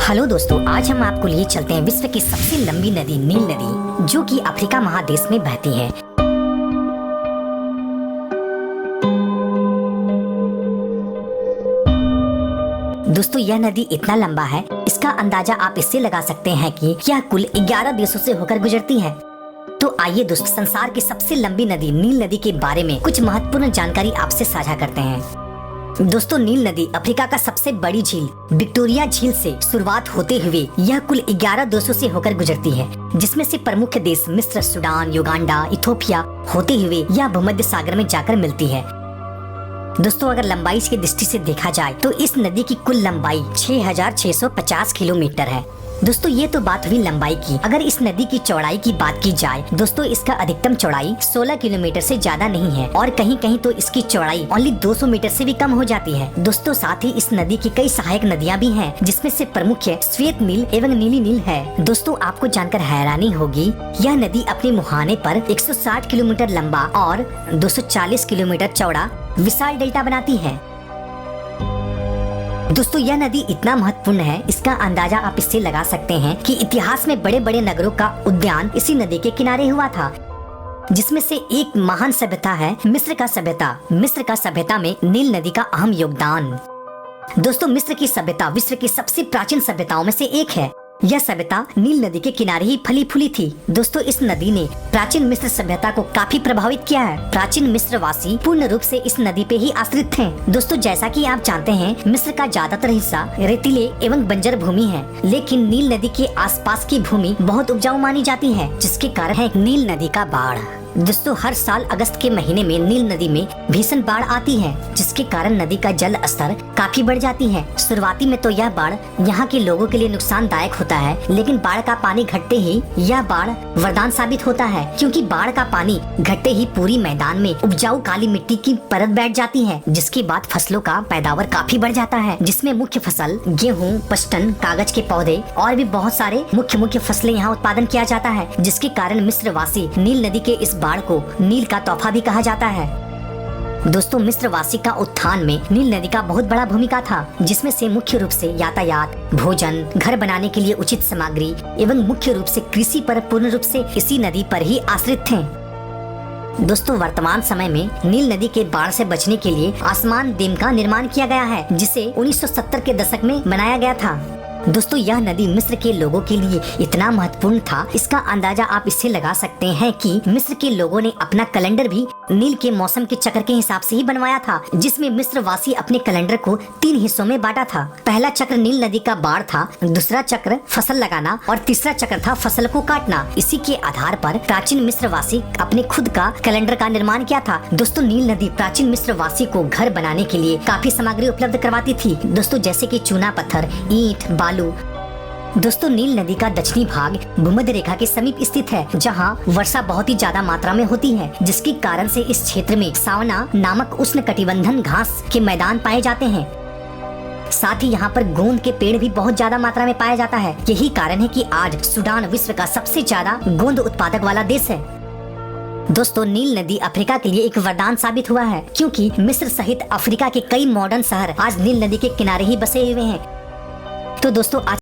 Hello दोस्तों, आज हम आपको लिए चलते हैं विश्व की सबसे लंबी नदी नील नदी, जो कि अफ्रीका महादेश में बहती है। दोस्तों, यह नदी इतना लंबा है, इसका अंदाजा आप इससे लगा सकते हैं कि यह कुल 11 देशों से होकर गुजरती है। तो आइए दोस्तों, संसार की सबसे लंबी नदी नील नदी के बारे में कुछ महत्वपूर्ण जानकारी आपसे साझा करते हैं। दोस्तों, नील नदी अफ्रीका का सबसे बड़ी झील विक्टोरिया झील से शुरुआत होते हुए यह कुल 11 देशों से होकर गुजरती है, जिसमें से प्रमुख देश मिस्र, सूडान, युगांडा, इथोपिया होते हुए यह भूमध्य सागर में जाकर मिलती है। दोस्तों, अगर लंबाई की दृष्टि से देखा जाए तो इस नदी की कुल लंबाई 6650 किलोमीटर है। दोस्तों, ये तो बात हुई लंबाई की। अगर इस नदी की चौड़ाई की बात की जाए दोस्तों, इसका अधिकतम चौड़ाई 16 किलोमीटर से ज्यादा नहीं है और कहीं कहीं तो इसकी चौड़ाई ओनली 200 मीटर से भी कम हो जाती है। दोस्तों, साथ ही इस नदी की कई सहायक नदियां भी हैं, जिसमें से प्रमुख श्वेत नील एवं नीली नील है। दोस्तों, आपको जानकर हैरानी होगी, यह नदी अपने मुहाने पर 160 किलोमीटर लंबा और 240 किलोमीटर चौड़ा विशाल डेल्टा बनाती है। दोस्तों, यह नदी इतना महत्वपूर्ण है, इसका अंदाजा आप इससे लगा सकते हैं कि इतिहास में बड़े बड़े नगरों का उद्यान इसी नदी के किनारे हुआ था, जिसमें से एक महान सभ्यता है मिस्र का सभ्यता। मिस्र का सभ्यता में नील नदी का अहम योगदान। दोस्तों, मिस्र की सभ्यता विश्व की सबसे प्राचीन सभ्यताओं में से एक है। यह सभ्यता नील नदी के किनारे ही फली फूली थी। दोस्तों, इस नदी ने प्राचीन मिस्र सभ्यता को काफी प्रभावित किया है। प्राचीन मिस्र वासी पूर्ण रूप से इस नदी पे ही आश्रित थे। दोस्तों, जैसा कि आप जानते हैं, मिस्र का ज्यादातर हिस्सा रेतीले एवं बंजर भूमि है, लेकिन नील नदी के आसपास की भूमि बहुत उपजाऊ मानी जाती है, जिसके कारण है नील नदी का बाढ़। दोस्तों, हर साल अगस्त के महीने में नील नदी में भीषण बाढ़ आती है, जिसके कारण नदी का जल स्तर काफी बढ़ जाती है। शुरुआती में तो यह बाढ़ यहाँ के लोगों के लिए नुकसानदायक होता है, लेकिन बाढ़ का पानी घटते ही यह बाढ़ वरदान साबित होता है, क्योंकि बाढ़ का पानी घटते ही पूरी मैदान में उपजाऊ काली मिट्टी की परत बैठ जाती है, जिसके बाद फसलों का पैदावार काफी बढ़ जाता है, जिसमें मुख्य फसल गेहूँ, पश्तन, कागज के पौधे और भी बहुत सारे मुख्य फसलें यहाँ उत्पादन किया जाता है, जिसके कारण मिस्र वासी नील नदी के इस बाढ़ को नील का तोहफा भी कहा जाता है। दोस्तों, मिस्र वासी का उत्थान में नील नदी का बहुत बड़ा भूमिका था, जिसमें से मुख्य रूप से यातायात, भोजन, घर बनाने के लिए उचित सामग्री एवं मुख्य रूप से कृषि पर पूर्ण रूप से इसी नदी पर ही आश्रित थे। दोस्तों, वर्तमान समय में नील नदी के बाढ़ से बचने के लिए आसमान डैम का निर्माण किया गया है, जिसे 1970 के दशक में बनाया गया था। दोस्तों, यह नदी मिस्र के लोगों के लिए इतना महत्वपूर्ण था, इसका अंदाजा आप इससे लगा सकते हैं कि मिस्र के लोगों ने अपना कैलेंडर भी नील के मौसम के चक्र के हिसाब से ही बनवाया था, जिसमें मिस्र वासी अपने कैलेंडर को 3 हिस्सों में बांटा था। पहला चक्र नील नदी का बाढ़ था, दूसरा चक्र फसल लगाना और तीसरा चक्र था फसल को काटना। इसी के आधार पर प्राचीन मिस्र वासी अपने खुद का कैलेंडर का निर्माण किया था। दोस्तों, नील नदी प्राचीन मिस्र वासी को घर बनाने के लिए काफी सामग्री उपलब्ध करवाती थी। दोस्तों, जैसे कि चूना पत्थर, ईंट, बालू। दोस्तों, नील नदी का दक्षिणी भाग भूमध्य रेखा के समीप स्थित है, जहां वर्षा बहुत ही ज्यादा मात्रा में होती है, जिसके कारण से इस क्षेत्र में सावना नामक उष्णकटिबंधन घास के मैदान पाए जाते हैं। साथ ही यहाँ पर गोंद के पेड़ भी बहुत ज्यादा मात्रा में पाया जाता है। यही कारण है कि आज सूडान विश्व का सबसे ज्यादा गोंद उत्पादक वाला देश है। दोस्तों, नील नदी अफ्रीका के लिए एक वरदान साबित हुआ है, क्योंकि मिस्र सहित अफ्रीका के कई मॉडर्न शहर आज नील नदी के किनारे ही बसे हुए हैं। तो दोस्तों, आज